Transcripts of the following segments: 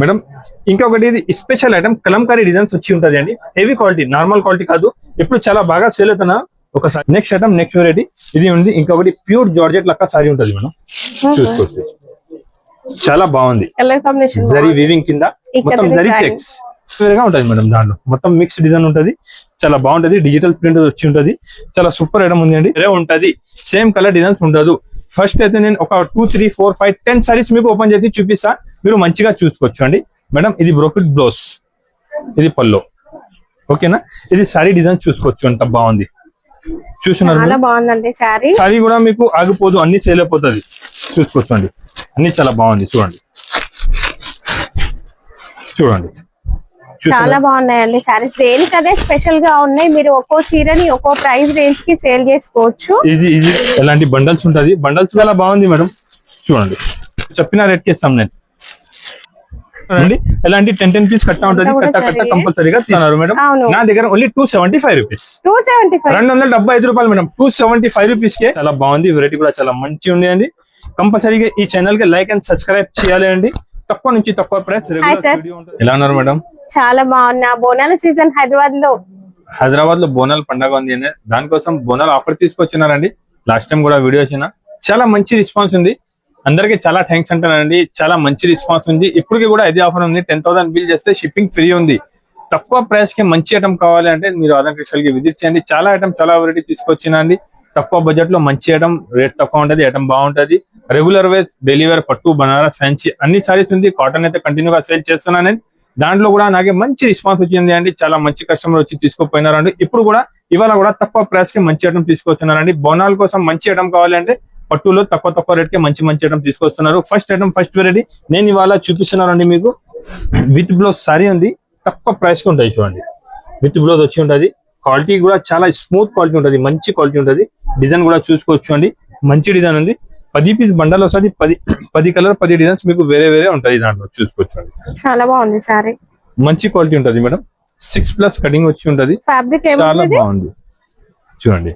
Madam ఇంకొకటి ఇది special item Kalamkari designs వచ్చి ఉంటుంది అండి. హెవీ క్వాలిటీ, నార్మల్ క్వాలిటీ కాదు. ఇప్పుడు చాలా బాగా సేల్ అవుతున్నా ఒకసారి. నెక్స్ట్ ఐటమ్, నెక్స్ట్ వెరైటీ ఇది ఉంది. ఇంకొకటి ప్యూర్ జార్జెట్ లెక్క సారీ ఉంటుంది మేడం, చూసుకోవచ్చు. చాలా బాగుంది. జరీ వీవింగ్ కింద మొత్తం జరీ చెక్స్ గా ఉంటుంది మేడం. దాంట్లో మొత్తం మిక్స్ డిజైన్ ఉంటుంది. చాలా బాగుంటది. డిజిటల్ ప్రింట్ వచ్చి ఉంటది. చాలా సూపర్ ఐటమ్ ఉంది అండి. ఉంటది సేమ్ కలర్ డిజైన్స్ ఉండదు. ఫస్ట్ అయితే నేను ఒక 2, 3, 4, 5, 10 సారీస్ మీకు ఓపెన్ చేసి చూపిస్తా, మీరు మంచిగా చూసుకోవచ్చు అండి. మేడం ఇది బ్రోకెట్ బ్లౌజ్, ఇది పల్లో, ఓకేనా. ఇది సారీ డిజైన్ చూసుకోవచ్చు, అంత బాగుంది. చూస్తున్నారు సారీ కూడా మీకు ఆగిపోదు, అన్ని సేల్ అయిపోతుంది. చూసుకోవచ్చు అండి, అన్ని చాలా బాగుంది. చూడండి చూడండి, చాలా బాగున్నాయండి సారీస్. దేనికి అదే స్పెషల్ గా ఉన్నాయి. మీరు ఒక్కో చీరని ఒక్కో ప్రైస్ రేంజ్ కి సేల్ చేసుకోవచ్చు. Easy easy. ఎలాంటి బండల్స్ ఉంటది, బండల్స్ చాలా బాగుంది మేడం. చూడండి, చెప్పిన రేట్ కి ఇస్తాం నేను. ఎలాంటి 10 పీస్ కట్ట ఉంటది, కట్ట కంపల్సరీగా తిన్నారు మేడం. నా దగ్గర ఓన్లీ 275 రూపీస్, 275 రూపాయలు మేడం. 275 రూపీస్ కే చాలా బాగుంది. వెరైటీ కూడా చాలా మంచి ఉంది అండి. కంపల్సరీగా ఈ ఛానల్ కి లైక్ అండ్ సబ్స్క్రైబ్ చేయాలి అండి. తక్కువ నుంచి తక్కువ ప్రైస్. ఎలా ఉన్నారు మేడం? చాలా బాగున్నా. బోనాల సీజన్ హైదరాబాద్ లో బోనాల పండుగ ఉంది, దానికోసం బోనాల ఆఫర్ తీసుకొచ్చినారండి. లాస్ట్ టైం కూడా వీడియో వచ్చిన, చాలా మంచి రెస్పాన్స్ ఉంది. అందరికి చాలా థ్యాంక్స్ అంటానండి. చాలా మంచి రెస్పాన్స్ ఉంది. ఇప్పటికి కూడా ఇదే ఆఫర్ ఉంది. 10,000 బిల్ చేస్తే షిప్పింగ్ ఫ్రీ ఉంది. తక్కువ ప్రైస్ కి మంచి ఐటమ్ కావాలి అంటే మీరు ఆదాన్ క్రిస్టల్ కి విజిట్ చేయండి. చాలా ఐటమ్, చాలా వెరైటీ తీసుకొచ్చినండి. తక్కువ బడ్జెట్ లో మంచి ఐటమ్, రేట్ తక్కువ ఉంటది, ఐటమ్ బాగుంటది. రెగ్యులర్ వేర్, డైలీ వేర్, పట్టు, బనారస్, ఫ్యాన్సీ అన్ని సారీస్ ఉంది. కాటన్ అయితే కంటిన్యూగా సేల్ చేస్తున్నాను. దాంట్లో కూడా నాకే మంచి రెస్పాన్స్ వచ్చింది అండి. చాలా మంచి కస్టమర్ వచ్చి తీసుకుపోయినారండి. ఇప్పుడు కూడా ఇవాళ కూడా తక్కువ ప్రైస్ కి మంచి ఐటమ్ తీసుకొస్తున్నారండి. బోనాల కోసం మంచి ఐటమ్ కావాలంటే పట్టులో తక్కువ రేట్ కి మంచి ఐటమ్ తీసుకొస్తున్నారు. ఫస్ట్ ఐటమ్, ఫస్ట్ వెరైటీ నేను ఇవాళ చూపిస్తున్నానండి మీకు. విత్ బ్లౌజ్ సారీ ఉంది, తక్కువ ప్రైస్ కి ఉంటుంది. చూడండి, విత్ బ్లౌజ్ వచ్చి ఉంటుంది. క్వాలిటీ కూడా చాలా స్మూత్ క్వాలిటీ ఉంటుంది, మంచి క్వాలిటీ ఉంటుంది. డిజైన్ కూడా చూసుకోవచ్చు అండి, మంచి డిజైన్ ఉంది. 10 పీస్ బండల్ వస్తుంది. 10 కలర్, 10 డిజైన్స్ మీకు వేరే వేరే ఉంటుంది. దాంట్లో చూసుకోవచ్చు అండి. చాలా బాగుంది సారీ, మంచి క్వాలిటీ ఉంటుంది మేడం. 6+ కటింగ్ వచ్చి ఉంటది. చాలా బాగుంది. చూడండి,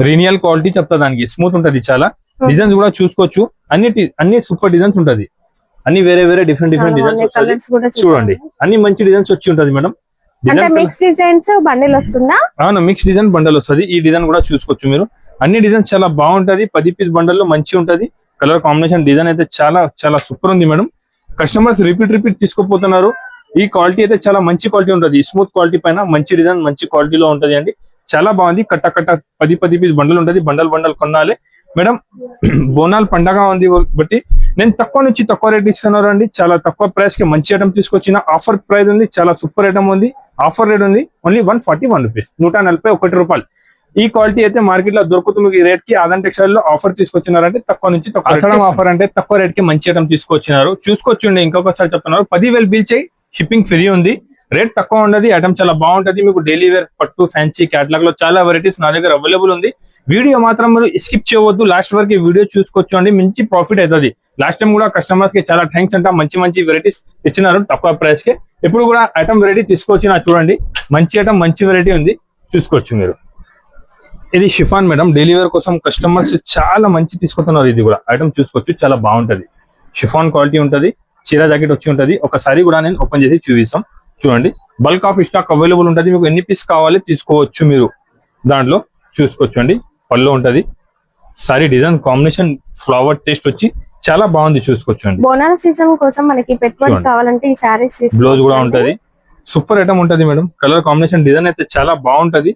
రీనియల్ క్వాలిటీ చెప్తా, దానికి స్మూత్ ఉంటది. చాలా డిజైన్స్ కూడా చూసుకోవచ్చు. అన్ని సూపర్ డిజైన్స్ ఉంటది. అన్ని వేరే వేరే డిఫరెంట్ డిజైన్స్ చూడండి. అన్ని మంచి డిజైన్స్ వచ్చి ఉంటది మేడం. మిక్స్ డిజైన్స్ బండిల్ వస్తుందా? అవును, మిక్స్ డిజైన్ బండల్ వస్తుంది. ఈ డిజైన్ కూడా చూసుకోవచ్చు మీరు. అన్ని డిజైన్స్ చాలా బాగుంటది. 10 పీస్ బండల్ లో మంచి ఉంటది. కలర్ కాంబినేషన్, డిజైన్ అయితే చాలా చాలా సూపర్ ఉంది మేడం. Customers repeat తీసుకుపోతున్నారు. ఈ క్వాలిటీ అయితే చాలా మంచి క్వాలిటీ ఉంటుంది. స్మూత్ క్వాలిటీ పైన మంచి డిజైన్, మంచి క్వాలిటీలో ఉంటది అండి. చాలా బాగుంది. కట్ట 10 పీస్ బండల్ ఉంటది. బండల్ కొనాలి మేడం. బోనాల్ పండగ ఉంది బట్టి నేను తక్కువ నుంచి తక్కువ రేట్ ఇస్తున్నారు అండి. చాలా తక్కువ ప్రైస్ కి మంచి ఐటమ్ తీసుకొచ్చిన. ఆఫర్ ప్రైస్ ఉంది, చాలా సూపర్ ఐటమ్ ఉంది. ఆఫర్ రేట్ ఉంది ఓన్లీ 141 రూపీస్, 141 రూపాయలు. ఈ క్వాలిటీ అయితే మార్కెట్ లో దొరుకుతుంది. ఈ రేట్ కి ఆదాన్ టెక్స్టైల్ లో ఆఫర్ తీసుకొచ్చినారంటే తక్కువ నుంచి తక్కువ ఆఫర్ అంటే తక్కువ రేట్ కి మంచి ఐటమ్ తీసుకొచ్చినారు. చూసుకోవచ్చండి. ఇంకొకసారి చెప్తున్నారు, 10,000 బిల్ చేయి, షిప్పింగ్ ఫ్రీ ఉంది. రేట్ తక్కువ ఉండదు, ఐటమ్ చాలా బాగుంటది. మీకు డైలీ వేర్, పట్టు, ఫ్యాన్సీ, క్యాటలాగ్ లో చాలా వెరైటీస్ నా దగ్గర అవైలబుల్ ఉంది. వీడియో మాత్రం మీరు స్కిప్ చేయవద్దు, లాస్ట్ వరకు వీడియో చూసుకోవచ్చు అండి. మంచి ప్రాఫిట్ అవుతుంది. లాస్ట్ టైం కూడా కస్టమర్స్ కి చాలా థ్యాంక్స్ అంట. మంచి వెరైటీస్ ఇచ్చినారు తక్కువ ప్రైస్ కి. ఇప్పుడు కూడా ఐటమ్ వెరైటీ తీసుకొచ్చిన చూడండి. మంచి ఐటమ్, మంచి వెరైటీ ఉంది, చూసుకోవచ్చు మీరు. ఇది షిఫాన్ మేడం. డైలీ వేర్ కోసం కస్టమర్స్ చాలా మంచి తీసుకుంటున్నారు. ఇది కూడా ఐటమ్ చూసుకోవచ్చు, చాలా బాగుంటది. షిఫాన్ క్వాలిటీ ఉంటది. చీర జాకెట్ వచ్చి ఉంటది. ఒకసారి కూడా నేను ఓపెన్ చేసి చూపిస్తాం. చూడండి, బల్క్ ఆఫ్ స్టాక్ అవైలబుల్ ఉంటుంది. మీకు ఎన్ని పీస్ కావాలి తీసుకోవచ్చు మీరు. దాంట్లో చూసుకోవచ్చు అండి. పళ్ళు ఉంటది. Sorry design combination, flower taste వచ్చి చాలా బాగుంది. చూసుకోవచ్చు అండి. బోనాల సీజన్ కోసం మనకి పెట్టుబడి కావాలంటే ఈ సారీస్, బ్లౌజ్ కూడా ఉంటది. సూపర్ ఐటమ్ ఉంటది మేడం. కలర్ కాంబినేషన్, డిజైన్ అయితే చాలా బాగుంటది.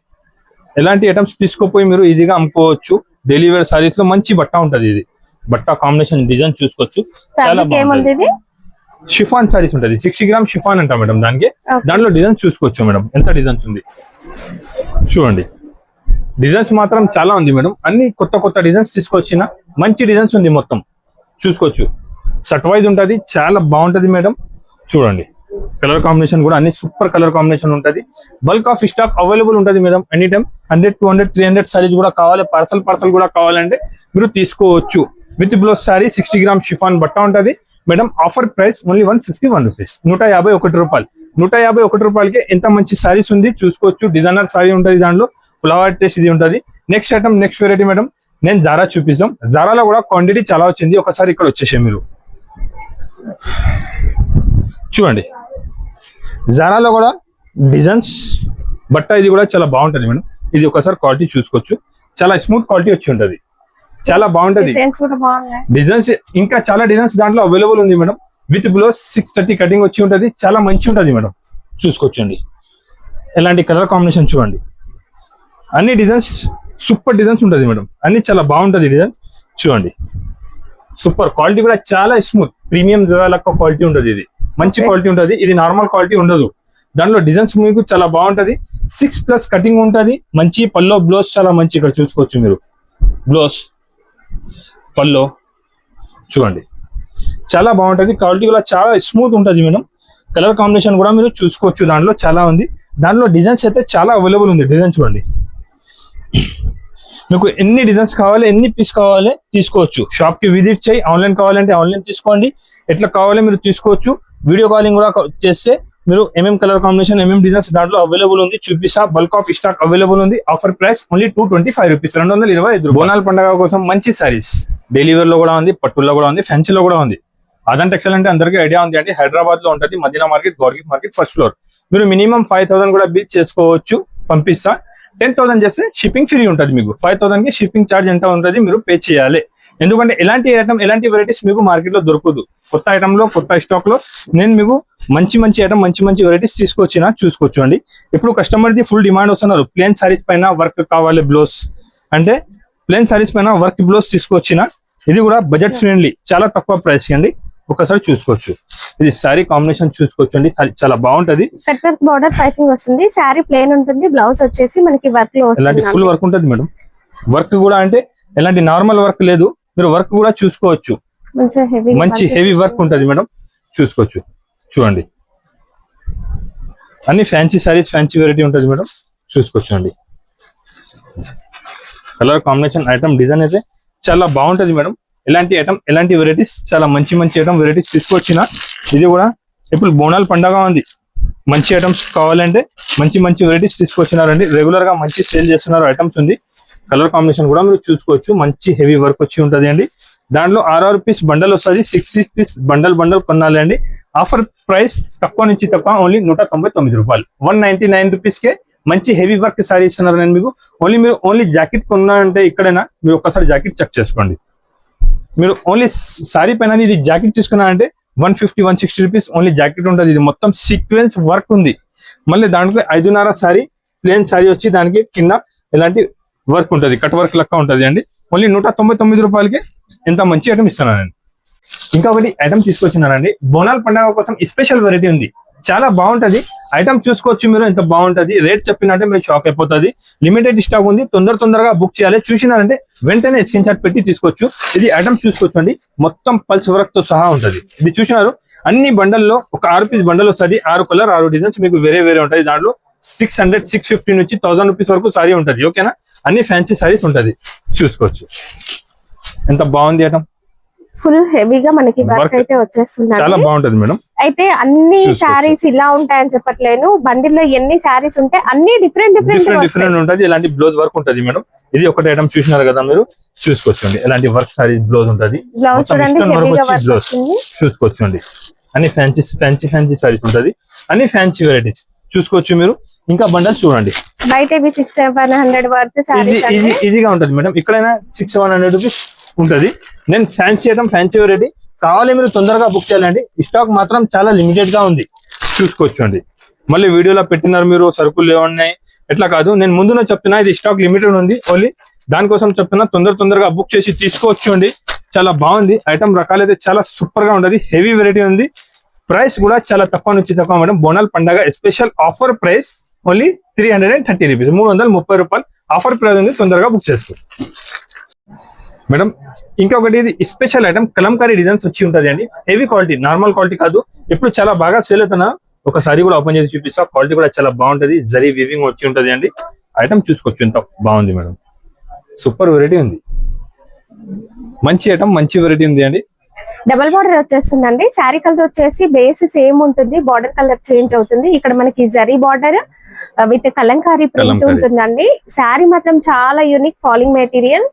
ఎలాంటి ఐటమ్స్ తీసుకోపోయి మీరు ఈజీగా అమ్ముకోవచ్చు. డైలీ వేర్ సారీస్ లో మంచి బట్ట ఉంటది. ఇది బట్ట కాంబినేషన్, డిజైన్ చూసుకోవచ్చు. చాలా బాగుంది. షిఫాన్ సారీస్ ఉంటది. 60 గ్రామ్ షిఫాన్ అంట మేడం. దాంట్లో డిజైన్స్ చూసుకోవచ్చు మేడం. ఎంత డిజైన్స్ ఉంది చూడండి. డిజైన్స్ మాత్రం చాలా ఉంది మేడం. అన్ని కొత్త డిజైన్స్ తీసుకొచ్చిన మంచి డిజైన్స్ ఉంది. మొత్తం చూసుకోవచ్చు. షర్ట్ వైజ్ ఉంటది. చాలా బాగుంటది మేడం. చూడండి, కలర్ కాంబినేషన్ కూడా అన్ని సూపర్ కలర్ కాంబినేషన్ ఉంటది. బల్క్ ఆఫ్ స్టాక్ అవైలబుల్ ఉంటది మేడం. ఎనీ టైం 100, 200, 300 సారీస్ కూడా కావాలి. పార్సల్ కూడా కావాలంటే మీరు తీసుకోవచ్చు. With blouse sorry 60 gram chiffon బట్ట ఉంటది madam. Offer price only 151 rupees, 151 రూపాయలు. 151 రూపాయలకి ఎంత మంచి సారీస్ ఉంది చూసుకోవచ్చు. డిజైనర్ సారీ ఉంటది. దాంట్లో ఫ్లవర్ టేస్ట్ ఇది ఉంటది. Next item, next variety madam. నేను జారా చూపిస్తాం. జారాలో కూడా క్వాంటిటీ చాలా వచ్చింది. ఒకసారి ఇక్కడ వచ్చేసే మీరు. చూడండి జారాలో కూడా డిజైన్స్ బట్ట ఇది కూడా చాలా బాగుంటది మేడం. ఇది ఒకసారి క్వాలిటీ చూసుకోవచ్చు, చాలా స్మూత్ క్వాలిటీ వచ్చి ఉంటది, చాలా బాగుంటది. డిజైన్స్ ఇంకా చాలా డిజైన్స్ దాంట్లో అవైలబుల్ ఉంది మేడం. విత్ బ్లౌజ్ 630 కటింగ్ వచ్చి ఉంటది, చాలా మంచి ఉంటది మేడం. చూసుకోవచ్చండి ఎలాంటి కలర్ కాంబినేషన్ చూడండి. అన్ని డిజైన్స్ సూపర్ డిజైన్స్ ఉంటది మేడం, అన్ని చాలా బాగుంటది డిజైన్ చూడండి. సూపర్ క్వాలిటీ కూడా చాలా స్మూత్ ప్రీమియం లెక్క క్వాలిటీ ఉంటది. ఇది మంచి క్వాలిటీ ఉంటది, ఇది నార్మల్ క్వాలిటీ ఉండదు. దాంట్లో డిజైన్స్ మీకు చాలా బాగుంటది, 6+ కటింగ్ ఉంటది. మంచి పల్లో బ్లౌజ్ చాలా మంచి, ఇక్కడ చూసుకోవచ్చు మీరు బ్లౌజ్ పల్లో చూడండి చాలా బాగుంటది. క్వాలిటీ కూడా చాలా స్మూత్ ఉంటది మేడం. కలర్ కాంబినేషన్ కూడా మీరు చూసుకోవచ్చు, దాంట్లో చాలా ఉంది. దాంట్లో డిజైన్స్ అయితే చాలా అవైలబుల్ ఉంది. డిజైన్ చూడండి, మీకు ఎన్ని డిజైన్స్ కావాలి, ఎన్ని పీస్ కావాలి తీసుకోవచ్చు. షాప్ కి విజిట్ చేయి, ఆన్లైన్ కావాలంటే ఆన్లైన్ తీసుకోండి, ఎట్లా కావాలి మీరు తీసుకోవచ్చు. వీడియో కాలింగ్ కూడా చేస్తే మీరు కలర్ కాంబినేషన్ డిజైన్స్ దాంట్లో అవైలబుల్ ఉంది. చూపిస్తా, బల్క్ ఆఫ్ స్టాక్ అవైలబుల్ ఉంది. Offer price only 225 rupees, 225. బోనాల పండుగ కోసం మంచి సారీస్ డైలీ వేర్ లో కూడా ఉంది, పట్టుల్లో కూడా ఉంది, ఫ్యాన్సీలో కూడా ఉంది. అదంత టెక్స్టైల్ అంటే అందరికీ ఐడియా ఉంది అండి. హైదరాబాద్ లో ఉంటుంది, మదీనా మార్కెట్, గౌర్గిఫ్ మార్కెట్, ఫస్ట్ ఫ్లోర్. మీరు మినిమం 5000 కూడా బిల్ చేసుకోవచ్చు, పంపిస్తా. 10,000 చేస్తే షిప్పింగ్ ఫ్రీ ఉంటుంది మీకు. 5000 కి షిప్పింగ్ ఛార్జ్ ఎంత ఉంటుంది మీరు పే చేయాలి. ఎందుకంటే ఎలాంటి ఐటమ్, ఎలాంటి వెరైటీస్ మీకు మార్కెట్ లో దొరకదు. కొత్త ఐటమ్ లో, కొత్త స్టాక్ లో నేను మీకు మంచి ఐటమ్, మంచి వెరైటీస్ తీసుకొచ్చినా చూసుకోవచ్చు అండి. ఇప్పుడు కస్టమర్ ది ఫుల్ డిమాండ్ వస్తున్నారు. ప్లేన్ సారీస్ పైన వర్క్ కావాలి బ్లౌజ్ అంటే, ప్లేన్ సారీస్ పైన వర్క్ బ్లౌజ్ తీసుకొచ్చిన. ఇది కూడా బడ్జెట్ ఫ్రెండ్లీ, చాలా తక్కువ ప్రైస్ అండి. ఒకసారి చూసుకోవచ్చు. ఇది సారీ కాంబినేషన్ చూసుకోవచ్చు అండి, చాలా బాగుంటది. కట్ వర్క్ బోర్డర్ పైపింగ్ వస్తుంది, సారీ ప్లేన్ ఉంటుంది, బ్లౌజ్ వచ్చేసి మనకి వర్క్ లో ఎలాంటి ఫుల్ వర్క్ ఉంటుంది మేడం. వర్క్ కూడా అంటే ఎలాంటి నార్మల్ వర్క్ లేదు, మీరు వర్క్ కూడా చూసుకోవచ్చు. మంచి హెవీ వర్క్ ఉంటది మేడం, చూసుకోవచ్చు. చూడండి అన్ని ఫ్యాన్సీ సారీస్, ఫ్యాన్సీ వెరైటీ ఉంటది మేడం, చూసుకోవచ్చు అండి. కలర్ కాంబినేషన్, ఐటమ్, డిజైన్ అయితే చాలా బాగుంటది మేడం. ఎలాంటి ఐటమ్, ఎలాంటి వెరైటీస్, చాలా మంచి ఐటమ్ వెరైటీస్ తీసుకొచ్చిన. ఇది కూడా ఇప్పుడు బోనాల పండగ ఉంది, మంచి ఐటమ్స్ కావాలంటే మంచి వెరైటీస్ తీసుకొచ్చినారండి. రెగ్యులర్ గా మంచి సేల్ చేస్తున్నారు, ఐటమ్స్ ఉంది. కలర్ కాంబినేషన్ కూడా మీరు చూసుకోవచ్చు, మంచి హెవీ వర్క్ వచ్చి ఉంటది అండి. దాంట్లో 6 పీస్ బండల్ వస్తుంది, 6 పీస్ బండల్ కొనాలి అండి. ఆఫర్ ప్రైస్ తక్కువ నుంచి తక్కువ, ఓన్లీ 199 రూపాయలు, 199 రూపీస్ కే మంచి హెవీ వర్క్ సారీ ఇస్తున్నారు. నేను మీకు ఓన్లీ జాకెట్ కొన్నా అంటే ఇక్కడైనా మీరు ఒక్కసారి జాకెట్ చెక్ చేసుకోండి. మీరు ఓన్లీ సారీ పైన ఇది జాకెట్ తీసుకున్నారంటే 150-160 రూపీస్ ఓన్లీ జాకెట్ ఉంటుంది. ఇది మొత్తం సీక్వెన్స్ వర్క్ ఉంది. మళ్ళీ దాంట్లో 5.5 సారీ ప్లేన్ సారీ వచ్చి దానికి కింద ఎలాంటి వర్క్ ఉంటుంది, కట్ వర్క్ లెక్క ఉంటుంది అండి. ఓన్లీ 199 రూపాయలకి ఎంత మంచి ఐటమ్ ఇస్తున్నానండి. ఇంకొకటి ఐటమ్ తీసుకొచ్చినానండి, బోనాల పండుగ కోసం స్పెషల్ వెరైటీ ఉంది, చాలా బాగుంటది. ఐటమ్ చూసుకోవచ్చు మీరు, ఎంత బాగుంటది. రేట్ చెప్పినట్టే మీరు షాక్ అయిపోతుంది. లిమిటెడ్ స్టాక్ ఉంది, తొందరగా బుక్ చేయాలి. చూసినారంటే వెంటనే స్క్రీన్ షాట్ పెట్టి తీసుకోవచ్చు. ఇది ఐటమ్ చూసుకోవచ్చు అండి, మొత్తం పల్స్ వర్క్ తో సహా ఉంటది. ఇది చూసినారు, అన్ని బండల్లో ఒక 6 పీస్ బండల్ వస్తుంది, 6 కలర్ 6 డిజైన్స్ మీకు వేరే ఉంటుంది. దాంట్లో 600-650 నుంచి 1000 రూపీస్ వరకు సారీ ఉంటుంది. ఓకేనా, అన్ని ఫ్యాన్సీ సారీస్ ఉంటది, చూసుకోవచ్చు. ఎంత బాగుంది ఐటమ్, ఫుల్ హెవీగా మనకి వర్క్ అయితే వచ్చేస్తుంది, చాలా బాగుంటది మేడం. అయితే అన్ని సారీస్ ఇలా ఉంటాయని చెప్పట్లేను, బండిల్లో ఎన్ని సారీస్ ఉంటాయి అన్ని డిఫరెంట్ ఉంటది. ఇలాంటి బ్లౌజ్ వర్క్ ఉంటది మేడం. ఇది ఒకటి ఐటమ్ చూసినారు కదా మీరు, చూసుకోవచ్చండి. ఎలాంటి వర్క్ సారీ బ్లౌజ్ ఉంటది, చూసుకోవచ్చండి. అన్ని ఫ్యాన్సీ సారీస్ ఉంటది, అన్ని ఫ్యాన్సీ వెరైటీస్ చూసుకోవచ్చు మీరు. ఇంకా బండల్ చూడండి, బయట 600-700 వర్త్ సారీస్ ఈజీగా ఉంటది మేడం. ఇక్కడైనా 600-700 రూపీస్ ఉంటది. నేను ఫ్యాన్సీ ఐటమ్, ఫ్యాన్సీ వెరైటీ కావాలి మీరు తొందరగా బుక్ చేయాలండి. స్టాక్ మాత్రం చాలా లిమిటెడ్ గా ఉంది, చూసుకోవచ్చు అండి. మళ్ళీ వీడియోలో పెట్టినారు మీరు, సరుకులు ఏమన్నాయి ఎట్లా కాదు, నేను ముందునే చెప్తున్నా ఇది స్టాక్ లిమిటెడ్ ఉంది. ఓన్లీ దానికోసం చెప్తున్నా, తొందరగా బుక్ చేసి తీసుకోవచ్చు అండి. చాలా బాగుంది ఐటమ్, రకాలైతే చాలా సూపర్ గా ఉంటది. హెవీ వెరైటీ ఉంది. ప్రైస్ కూడా చాలా తక్కువ నుంచి తక్కువ మేడం. బోనాల పండగ special offer price only 330 rupees, 330 రూపాయలు ఆఫర్ ప్రైస్ ఉంది. తొందరగా బుక్ చేసుకో మేడం. ఇంకొకటి ఇది స్పెషల్ ఐటమ్, కలంకారీ డిజైన్స్ వచ్చి ఉంటది అండి. హెవీ క్వాలిటీ, నార్మల్ క్వాలిటీ కాదు. ఇప్పుడు చాలా బాగా సేల్ అవుతున్నా. ఒకసారి కూడా ఓపెన్ చేసి చూపిస్తా. క్వాలిటీ కూడా చాలా బాగుంటది, జరీ వీవింగ్ వచ్చి ఉంటది అండి. ఐటమ్ చూసుకోవచ్చు, ఎంత బాగుంది మేడం. సూపర్ వెరైటీ ఉంది, మంచి ఐటమ్, మంచి వెరైటీ ఉంది అండి. డబల్ బార్డర్ వచ్చేస్తుందండి. శారీ కలర్ వచ్చేసి బేస్ సేమ్ ఉంటుంది, బార్డర్ కలర్ చేంజ్ అవుతుంది. ఇక్కడ మనకి zari border with Kalamkari print ఉంటుందండి. శారీ మాత్రం చాలా unique, falling material.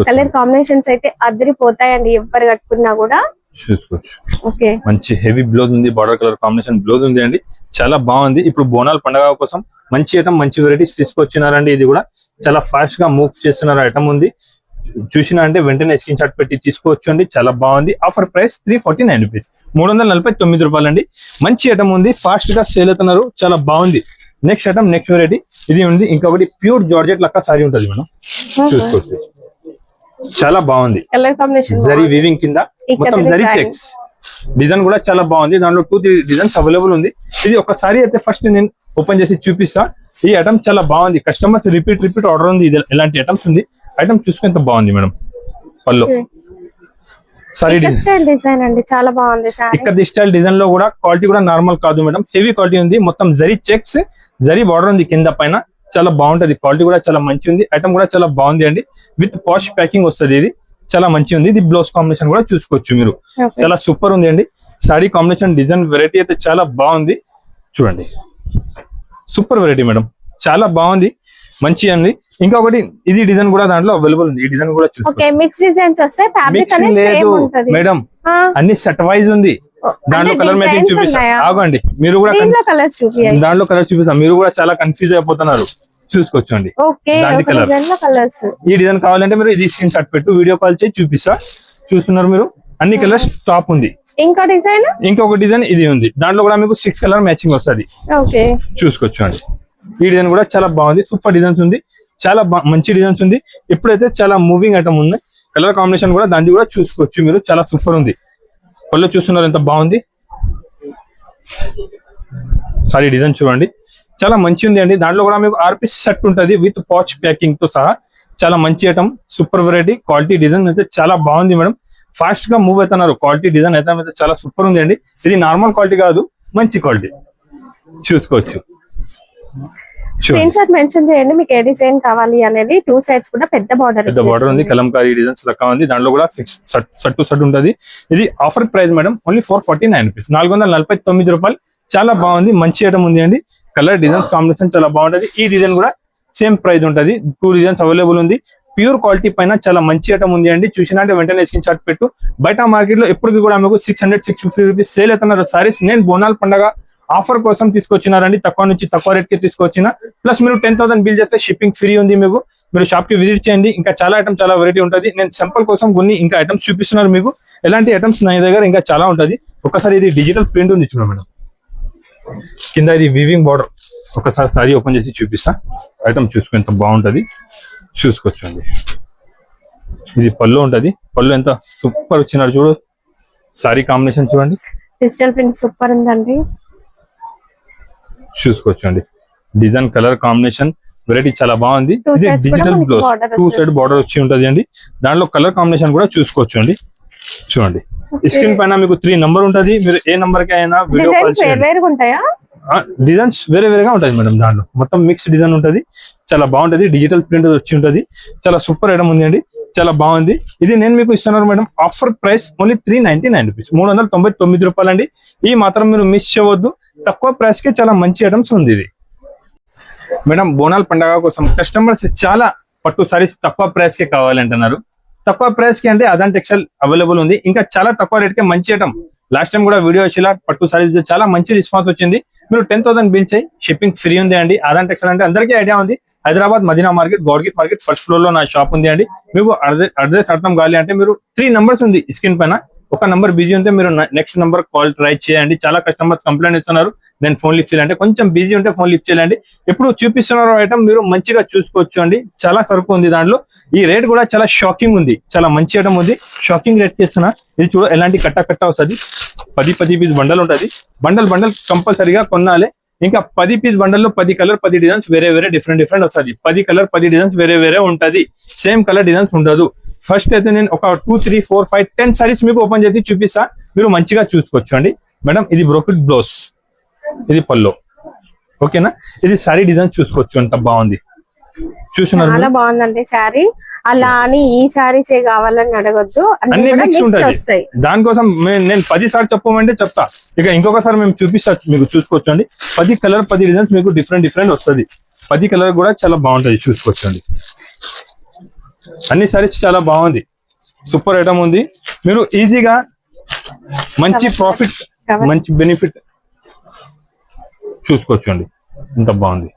Colour combinations అయితే అదిరిపోతాయండి, ఎవరు కట్టుకున్నా కూడా. చూసుకోవచ్చు. ఓకే, మంచి హెవీ బ్లౌజ్ ఉంది, బార్డర్ కలర్ కాంబినేషన్ బ్లౌజ్ ఉంది అండి, చాలా బాగుంది. ఇప్పుడు బోనాల పండుగ కోసం మంచి ఐటమ్, మంచి వెరైటీస్ తీసుకొచ్చినారండి. ఇది కూడా చాలా ఫాస్ట్ గా మూవ్ చేస్తున్నారు ఐటమ్ ఉంది. చూసినా అంటే వెంటనే స్క్రీన్ షాట్ పెట్టి తీసుకోవచ్చు అండి, చాలా బాగుంది. ఆఫర్ ప్రైస్ 349 రూపీస్, 349 రూపాయలు అండి. మంచి ఐటమ్ ఉంది, ఫాస్ట్ గా సేల్ అవుతున్నారు, చాలా బాగుంది. నెక్స్ట్ ఐటమ్, నెక్స్ట్ వెరైటీ ఇది ఉంది. ఇంకొకటి ప్యూర్ జార్జెట్ లక్క సారీ ఉంటుంది మనం, చూసుకోవచ్చు. చాలా బాగుంది, కలర్ కాంబినేషన్ జరీ వీవింగ్ కింద మొత్తం జరీ చెక్స్ డిజైన్ కూడా చాలా బాగుంది. దాంట్లో 2-3 డిజైన్స్ అవైలబుల్ ఉంది. ఇది ఒకసారి అయితే ఫస్ట్ నేను ఓపెన్ చేసి చూపిస్తా. ఈ ఐటమ్ చాలా బాగుంది, కస్టమర్స్ రిపీట్ ఆర్డర్ ఉంది. ఇది ఎలాంటి ఐటమ్స్ ఉంది, ఐటమ్ చూసుకుంటే బాగుంది మేడం. పళ్ళు సారీ డిజైన్ అండి, చాలా బాగుంది. ఇక్కడ స్టైల్ డిజైన్ లో కూడా క్వాలిటీ కూడా నార్మల్ కాదు మేడం, హెవీ క్వాలిటీ ఉంది. మొత్తం జరీ చెక్స్, జరీ బార్డర్ ఉంది కింద పైన, చాలా బాగుంటది. క్వాలిటీ కూడా చాలా మంచి ఉంది, ఐటమ్ కూడా చాలా బాగుంది అండి. విత్ పాష్ ప్యాకింగ్ వస్తుంది, ఇది చాలా మంచి ఉంది. ఇది బ్లౌజ్ కాంబినేషన్ కూడా చూసుకోవచ్చు మీరు, చాలా సూపర్ ఉంది అండి. సారీ కాంబినేషన్ డిజైన్ వెరైటీ అయితే చాలా బాగుంది, చూడండి. సూపర్ వెరైటీ మేడం, చాలా బాగుంది, మంచి అండి. ఇంకొకటి ఇది డిజైన్ కూడా దాంట్లో అవైలబుల్ ఉంది. ఈ డిజైన్ కూడా చూసుకోవచ్చు. మిక్స్ డిజైన్స్ వస్తాయి, ఫ్యాబ్రిక్ అనేది సేమ్ ఉంటది మేడం, అన్ని సెట్ వైజ్ ఉంది. దాంట్లో కలర్ మ్యాచింగ్ చూపిస్తా, ఆగండి. మీరు కూడా దాంట్లో కలర్ చూపిస్తాం, మీరు కూడా చాలా కన్ఫ్యూజ్ అయిపోతున్నారు. చూసుకోవచ్చండి, ఈ డిజైన్ కావాలంటే మీరు ఇది స్క్రీన్ షాట్ పెట్టు, వీడియో కాల్ చేసి చూపిస్తా. చూస్తున్నారు మీరు, అన్ని కలర్స్ టాప్ ఉంది. ఇంకొక డిజైన్ ఇది ఉంది, దాంట్లో కూడా మీకు 6 కలర్ మ్యాచింగ్ వస్తుంది, చూసుకోవచ్చు అండి. ఈ డిజైన్ కూడా చాలా బాగుంది, సూపర్ డిజైన్స్ ఉంది, చాలా మంచి డిజైన్స్ ఉంది. ఇప్పుడైతే చాలా మూవింగ్ ఐటమ్ ఉంది. కలర్ కాంబినేషన్ కూడా దాన్ని కూడా చూసుకోవచ్చు మీరు, చాలా సూపర్ ఉంది. పళ్ళు చూస్తున్నారు ఎంత బాగుంది. సారీ డిజైన్ చూడండి, చాలా మంచి ఉంది అండి. దాంట్లో కూడా మీకు 6 పీస్ సెట్ ఉంటుంది విత్ పాచ్ ప్యాకింగ్ తో సహా, చాలా మంచి item, super variety. Quality design అయితే చాలా బాగుంది మేడం, ఫాస్ట్ గా మూవ్ అవుతున్నారు. క్వాలిటీ డిజైన్ అయితే చాలా సూపర్ ఉంది అండి. ఇది నార్మల్ క్వాలిటీ కాదు, మంచి క్వాలిటీ, చూసుకోవచ్చు. స్క్రీన్ షాట్ మెన్షన్ చేయండి మీకు ఏ డిజైన్ కావాలి అనేది. 2 సైడ్స్ కూడా పెద్ద బార్డర్ ఉంది, కలంకారీ డిజైన్స్ లెక్క ఉంది. దాంట్లో కూడా సెట్ టు సెట్ ఉంటుంది. ఇది offer price madam, only 449 rupees, 449 రూపాయలు. చాలా బాగుంది, మంచి ఐటమ్ ఉంది అండి. కలర్ డిజైన్స్ కాంబినేషన్ చాలా బాగుంటది. ఈ డిజైన్ కూడా సేమ్ ప్రైస్ ఉంటుంది, 2 డిజైన్స్ అవైలబుల్ ఉంది. ప్యూర్ క్వాలిటీ పైన చాలా మంచి ఐటమ్ ఉంది అండి. చూసినా అంటే వెంటనే స్క్రీన్ షాట్ పెట్టు. బయట మార్కెట్ లో ఎప్పటికీ కూడా మీకు 600-650 రూపీస్ సేల్ అవుతున్నారు సారీస్. నేను బోనాల పండుగ ఆఫర్ కోసం తీసుకొచ్చినారండి, తక్కువ నుంచి తక్కువ రేట్ కి తీసుకొచ్చిన. ప్లస్ మీరు 10,000 బిల్ చేస్తే షిప్పింగ్ ఫ్రీ ఉంది మీకు. మీరు షాప్ కి విజిట్ చేయండి, ఇంకా చాలా ఐటమ్, చాలా వెరైటీ ఉంటుంది. నేను సింపుల్ కోసం కొన్ని ఇంకా ఐటమ్స్ చూపిస్తున్నారు మీకు. ఎలాంటి ఐటమ్స్ నా దగ్గర ఇంకా చాలా ఉంటుంది. ఒకసారి ఇది డిజిటల్ ప్రింట్ ఉంది చూడండి మేడం, కింద ఇది వీవింగ్ బార్డర్. ఒకసారి సారీ ఓపెన్ చేసి చూపిస్తా, ఐటమ్ చూసుకుని ఎంత బాగుంటది, చూసుకోవచ్చండి. ఇది పళ్ళు ఉంటది, పళ్ళు ఎంత సూపర్ వచ్చినారు చూడు. సారీ కాంబినేషన్ చూడండి, డిజిటల్ ప్రింట్ సూపర్ ఉందండి, చూసుకోవచ్చండి. డిజైన్ కలర్ కాంబినేషన్ వెరైటీ చాలా బాగుంది. ఇది డిజిటల్ బ్లౌజ్, 2 సైడ్ బార్డర్ వచ్చి ఉంటది అండి. దాంట్లో కలర్ కాంబినేషన్ కూడా చూసుకోవచ్చు అండి. చూడండి, స్క్రీన్ పైన మీకు 3 నంబర్ ఉంటది, మీరు ఏ నంబర్ కి అయినా వీడియో కాల్ చేయండి. డిజైన్స్ వేరే వేరేగా ఉంటుంది మేడం, దాంట్లో మొత్తం మిక్స్ డిజైన్ ఉంటది, చాలా బాగుంటది. డిజిటల్ ప్రింట్ వచ్చి ఉంటది, చాలా సూపర్ ఐటమ్ ఉంది అండి, చాలా బాగుంది. ఇది నేను మీకు ఇస్తున్నాను madam, offer price only 399 rupees, 399 రూపాయలు అండి. ఈ మాత్రం మీరు మిస్ చేయవద్దు, తక్కువ ప్రైస్ కి చాలా మంచి ఐటమ్స్ ఉంది. ఇది మేడం బోనాల పండుగ కోసం కస్టమర్స్ చాలా పట్టు సారీస్ తక్కువ ప్రైస్ కి కావాలంటున్నారు. తక్కువ ప్రైస్ కి అంటే అదాన్ టెక్స్టైల్ అవైలబుల్ ఉంది, ఇంకా చాలా తక్కువ రేట్ కి మంచి ఐటమ్. లాస్ట్ టైం కూడా వీడియో వచ్చేలా పట్టు సారీస్ చాలా మంచి రెస్పాన్స్ వచ్చింది. మీరు 10,000 బిల్ చేయి, షిప్పింగ్ ఫ్రీ ఉంది అండి. అదాన్ టెక్స్టైల్ అంటే అందరికీ ఐడియా ఉంది, హైదరాబాద్ మదీనా మార్కెట్, గౌడ్గిట్ మార్కెట్ ఫస్ట్ ఫ్లోర్ లో నా షాప్ ఉంది అండి. మీకు అడ్రస్ అర్థం కావాలి అంటే మీరు 3 నంబర్స్ ఉంది స్క్రీన్ పైన. ఒక నంబర్ బిజీ ఉంటే మీరు నెక్స్ట్ నంబర్ కాల్ ట్రై చేయండి. చాలా కస్టమర్స్ కంప్లైంట్ ఇస్తున్నారు, నేను ఫోన్ లిఫ్ట్ చేయాలంటే కొంచెం బిజీ ఉంటే ఫోన్ లిఫ్ట్ చేయాలండి. ఎప్పుడు చూపిస్తున్నారు ఐటమ్ మీరు మంచిగా చూసుకోవచ్చు అండి, చాలా సరుకు ఉంది దాంట్లో. ఈ రేట్ కూడా చాలా షాకింగ్ ఉంది, చాలా మంచి ఐటమ్ ఉంది. షాకింగ్ రేట్ చేస్తున్నా, ఇది చూడ ఎలాంటి కట్ట వస్తుంది. 10 పీస్ బండల్ ఉంటుంది, బండల్ కంపల్సరీగా కొనాలి. ఇంకా 10 పీస్ బండల్లో 10 కలర్ 10 డిజైన్స్ వేరే డిఫరెంట్ వస్తుంది. 10 కలర్ 10 డిజైన్స్ వేరే ఉంటది, సేమ్ కలర్ డిజైన్స్ ఉండదు. ఫస్ట్ అయితే నేను ఒక 2, 3, 4, 5, 10 సారీస్ మీకు ఓపెన్ చేసి చూపిస్తా, మీరు మంచిగా చూసుకోవచ్చు అండి. మేడం ఇది బ్రోకెట్ బ్లౌజ్, ఇది పల్లో, ఓకేనా. ఇది సారీ డిజైన్ చూసుకోవచ్చు, అంత బాగుంది. చూస్తున్నారు, చాలా బాగుందండి సారీ. అలా అని ఈ సారీస్ కావాలని అడగొద్దు, అన్ని మిక్స్ ఉంటాయి. దానికోసం నేను 10 సార్లు చెప్పమంటే చెప్తా, ఇక ఇంకొకసారి మేము చూపిస్తా, మీకు చూసుకోవచ్చు అండి. 10 కలర్ 10 డిజైన్స్ మీకు డిఫరెంట్ వస్తుంది. 10 కలర్ కూడా చాలా బాగుంటది, చూసుకోవచ్చు అండి. అన్ని సారీస్ చాలా బాగుంది, సూపర్ ఐటమ్ ఉంది. మీరు ఈజీగా మంచి ప్రాఫిట్, మంచి బెనిఫిట్ చూసుకోవచ్చు అండి. ఎంత బాగుంది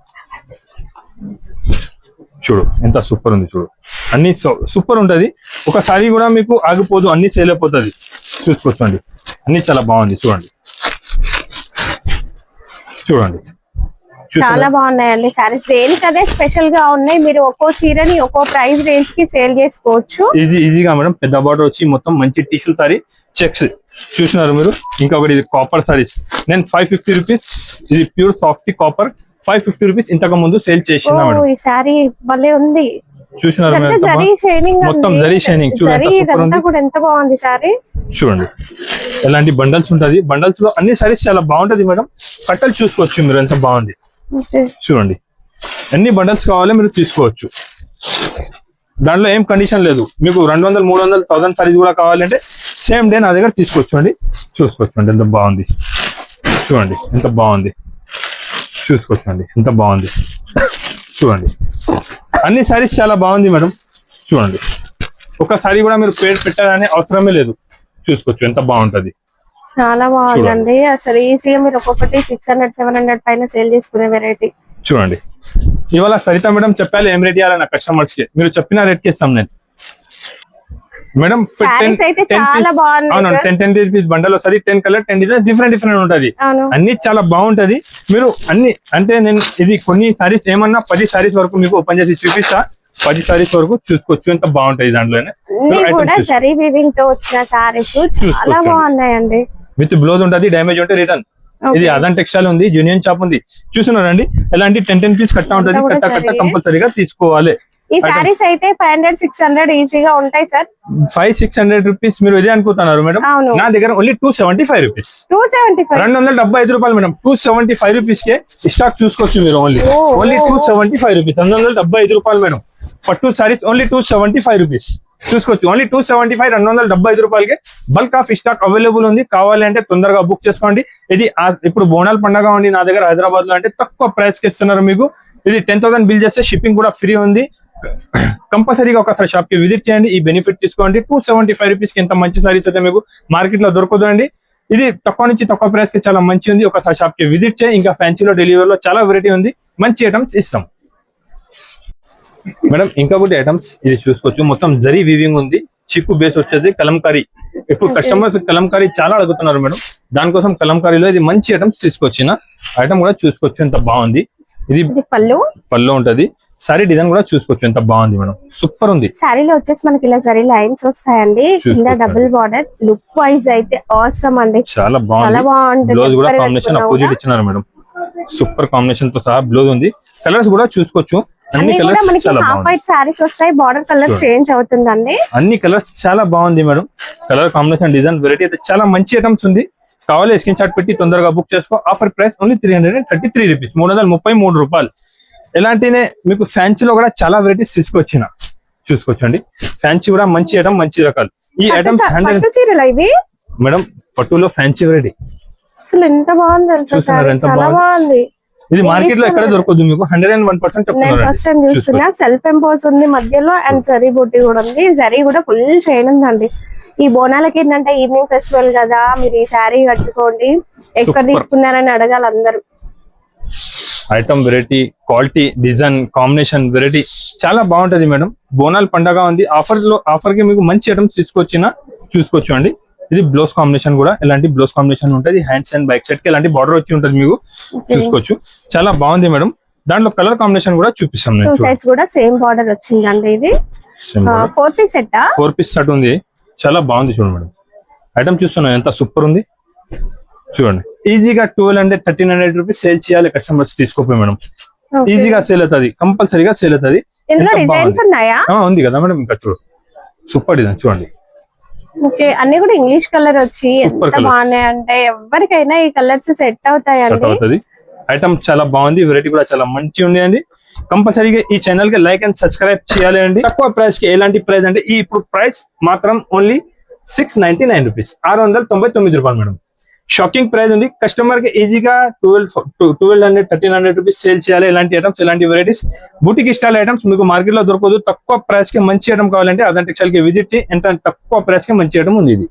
చూడు, ఎంత సూపర్ ఉంది చూడు. అన్ని సూపర్ ఉంటది. ఒకసారి కూడా మీకు ఆగిపోదు, అన్ని సేల్ అయిపోతుంది. చూసుకోవచ్చు అండి, అన్ని చాలా బాగుంది. చూడండి చూడండి, చాలా బాగున్నాయండి సారీస్. దేనికి అదే స్పెషల్ గా ఉన్నాయి. మీరు ఒక్కో చీరని ఒక్కో ప్రైస్ రేంజ్ కి సేల్ చేసుకోవచ్చు ఈజీగా మేడం. పెద్ద బార్డర్ వచ్చి మొత్తం మంచి టిష్యూ సారీ చెక్స్ చూసినారు మీరు. ఇంకొకటి ఇది కాపర్ సారీస్. నేను 550 రూపీస్, ఇది ప్యూర్ సాఫ్ట్ కాపర్ 550 రూపీస్ ఇంతకు ముందు సేల్ చేసిన మేడం. ఈ సారీ భలే ఉంది. చూసినారు మొత్తం జరీ షైనింగ్ చూడండి, ఎంత బాగుంది సారీ. చూడండి ఎలాంటి బండల్స్ ఉంటది. బండల్స్ లో అన్ని సారీస్ చాలా బాగుంటది మేడం. కట్టలు చూసుకోవచ్చు మీరు, ఎంత బాగుంది చూడండి. ఎన్ని బండల్స్ కావాలో మీరు తీసుకోవచ్చు. దాంట్లో ఏం కండిషన్ లేదు. మీకు 200, 300, 1000 సారీస్ కూడా కావాలంటే సేమ్ డే నా దగ్గర తీసుకోవచ్చు అండి. చూసుకోవచ్చు అండి, ఎంత బాగుంది చూడండి, ఎంత బాగుంది చూసుకోవచ్చు అండి, ఎంత బాగుంది చూడండి. అన్ని సారీస్ చాలా బాగుంది మేడం. చూడండి ఒక సారీ కూడా మీరు పేరు పెట్టాలనే అవసరమే లేదు. చూసుకోవచ్చు ఎంత బాగుంటది, చాలా బాగుందండి. అసలు ఈజీగా మీరు ఒక్కొక్కటి 600, 700 పైన సేల్ చేసుకునే వెరైటీ. చూడండి ఇవాళ సరిత మేడం చెప్పాలి ఏం రేట్ ఇవ్వాలి నా కస్టమర్స్ కి. మీరు చెప్పిన రేట్ కి ఇస్తాం నేను మేడం. 10 రూపీస్ బండల్ వస్తుంది. 10 కలర్ 10 డిజైన్ డిఫరెంట్ ఉంటది. అన్ని చాలా బాగుంటది. మీరు అన్ని అంటే నేను ఇది కొన్ని సారీస్ ఏమన్నా 10 సారీస్ వరకు మీకు ఓపెన్ చేసి చూపిస్తా. 10 సారీస్ వరకు చూసుకోవచ్చు, ఎంత బాగుంటాయి. దాంట్లోనే జరీ వీవింగ్ తో వచ్చిన సారీస్ చాలా బాగున్నాయండి. విత్ బ్లౌజ్ ఉంటది, డ్యామేజ్ ఉంటే రిటర్న్. ఇది అదన్ టెక్స్టైల్ ఉంది, యూనియన్ షాప్ ఉంది. చూస్తున్నారండి ఎలాంటి 10 పీస్ కట్ట ఉంటది. కట్ట కంపల్సరీగా తీసుకోవాలి. ఈ సారీస్ అయితే 500, 600 ఈజీగా ఉంటాయి సార్. 500-600 రూపీస్ మీరు ఇదే అనుకుంటున్నారు మేడం. నా దగ్గర ఓన్లీ 275 రూపీస్, 275 రూపాయలు మేడం. 275 రూపీస్ కే స్టాక్ చూసుకోవచ్చు మీరు. ఓన్లీ 275 రూపీస్, 275 రూపాయలు మేడం. పట్టు సారీస్ ఓన్లీ 275 రూపీస్ చూసుకోవచ్చు. ఓన్లీ 275, 275 రూపాయలకి బల్క్ ఆఫ్ స్టాక్ అవైలబుల్ ఉంది. కావాలంటే తొందరగా బుక్ చేసుకోండి. ఇది ఇప్పుడు బోనాల పండుగ ఉంది నా దగ్గర హైదరాబాద్ లో, అంటే తక్కువ ప్రైస్ కి ఇస్తున్నారు మీకు. ఇది 10,000 బిల్ చేస్తే షిప్పింగ్ కూడా ఫ్రీ ఉంది. కంపల్సరీగా ఒకసారి షాప్ కి విజిట్ చేయండి, ఈ బెనిఫిట్ తీసుకోండి. 275 రూపీస్ కి ఎంత మంచి సారీస్ అయితే మీకు మార్కెట్ లో దొరకదు అండి. ఇది తక్కువ నుంచి తక్కువ ప్రైస్ కి చాలా మంచి ఉంది. ఒకసారి షాప్ కి విజిట్ చేయండి. ఇంకా ఫ్యాన్సీలో డెలివరీలో చాలా వెరైటీ ఉంది, మంచి ఐటమ్స్ ఇస్తాం మేడం. ఇంకొకటి ఐటమ్స్ ఇది చూసుకోవచ్చు, మొత్తం జరీ వీవింగ్ ఉంది. చిక్కు బేస్ వచ్చేది కలంకారీ. ఇప్పుడు కస్టమర్స్ కలంకారీ చాలా అడుగుతున్నారు మేడం. దానికోసం కలంకారీలో ఇది మంచి ఐటమ్స్ తీసుకొచ్చిన ఐటమ్ కూడా చూసుకోవచ్చు, ఎంత బాగుంది. ఇది పళ్ళు ఉంటది. సారీ డిజైన్ కూడా చూసుకోవచ్చు, ఎంత బాగుంది మేడం. సూపర్ ఉంది. సారీలో వచ్చేసి మనకి ఇలా జరీ లైన్స్ వస్తాయండి. కింద డబుల్ బార్డర్. లుక్ వైజ్ అయితే ఆసమ్ అండి, చాలా బాగుంది. బ్లౌజ్ కూడా కాంబినేషన్ అపోజిట్ ఇచ్చినారు మేడం. సూపర్ కాంబినేషన్ తో సహా బ్లౌజ్ ఉంది. కలర్స్ కూడా చూసుకోవచ్చు. అన్ని కలర్స్ చాలా బాగుంది. సారీస్ వస్తాయి, బార్డర్ కలర్ చేంజ్ అవుతుందండి. అన్ని కలర్స్ చాలా బాగుంది madam. Colour combination, design, variety అయితే చాలా మంచి ఐటమ్స్ ఉంది. కావాలి స్క్రీన్ షాట్ పెట్టి తొందరగా బుక్ చేసుకో. ఆఫర్ ప్రైస్ ఓన్లీ 333 రూపీస్, 333 రూపాయలు. ఎలాంటినే మీకు ఫ్యాన్సీలో కూడా చాలా వెరైటీస్ తీసుకొచ్చిన చూసుకోవచ్చండి. ఫ్యాన్సీ కూడా మంచి ఐటమ్, మంచి రకాలు. ఈ ఐటమ్స్ మేడం పట్టులో ఫ్యాన్సీ వెరైటీ అసలు ఎంత బాగుంది. ఇది మార్కెట్ లో ఎక్కడ దొరకదు మీకు. 101% చూస్తున్నా. సెల్ఫ్ ఎంపోజ్ ఉంది మధ్యలో, అండ్ జరీ బుట్టి కూడా ఉంది. జరీ కూడా ఫుల్ చైన్ ఉందండి. ఈ బోనాలకి ఏంటంటే ఈవినింగ్ ఫెస్టివల్ కదా, మీరు ఈ శారీ కట్టుకోండి. ఎక్కడ తీసుకున్నారని అడగాలి అందరూ. Item variety, quality, design, combination, variety చాలా బాగుంటది మేడం. బోనాల పండగ ఉంది. ఆఫర్ కి మీకు మంచి ఐటమ్స్ తీసుకొచ్చిన చూసుకోవచ్చు అండి. ఇది బ్లౌజ్ కాంబినేషన్ కూడా ఎలాంటి బ్లౌజ్ కాంబినేషన్ ఉంటుంది. హ్యాండ్స్ అండ్ బ్యాక్ సైడ్ కి ఎలాంటి బార్డర్ వచ్చి ఉంటుంది మీకు చూసుకోవచ్చు. చాలా బాగుంది మేడం. దాంట్లో కలర్ కాంబినేషన్ కూడా చూపిస్తాం. టూ సైడ్స్ కూడా సేమ్ బార్డర్ వచ్చిందండి. ఇది 4 పీస్ సెట్ 4 పీస్ సెట్ ఉంది. చాలా బాగుంది చూడండి మేడం. ఐటమ్ చూస్తున్నాను ఎంత సూపర్ ఉంది చూడండి. ఈజీగా 1200, 1300 రూపీస్ సేల్ చేయాలి కస్టమర్స్ తీసుకోపోయి మేడం. ఈజీగా సేల్ అవుతుంది, కంపల్సరీగా సేల్ అవుతుంది. ఉంది కదా మేడం. ఇంకా చూడు సూపర్ డిజైన్ చూడండి. అన్ని కూడా ఇంగ్లీష్ కలర్ వచ్చి ఎంత బాగున్నాయి అంటే ఎవరికైనా ఈ కలర్స్ సెట్ అవుతాయి. ఐటమ్ చాలా బాగుంది, వెరైటీ కూడా చాలా మంచి ఉంది అండి. కంపల్సరీగా ఈ ఛానల్ కి లైక్ అండ్ సబ్స్క్రైబ్ చేయాలి అండి. తక్కువ ప్రైస్ కి ఎలాంటి ప్రైస్ అంటే ఈ ఇప్పుడు ప్రైస్ మాత్రం ఓన్లీ 699 రూపీస్, 699 రూపాయలు మేడం. షాకింగ్ ప్రైస్ ఉంది. కస్టమర్ కి ఈజీగా 1200, 1300 రూపీస్ సేల్ చేయాలి. ఇలాంటి ఐటమ్స్, ఇలాంటి వెరైటీస్, బూటిక్ స్టైల్ ఐటమ్స్ మీకు మార్కెట్ లో దొరకదు. తక్కువ ప్రైస్ కి మంచి ఐటమ్ కావాలంటే అదన్ టెక్స్టైల్ కి విజిట్ చేయండి. ఎంత తక్కువ ప్రైస్ కి మంచి ఐటమ్ ఉంది ఇది.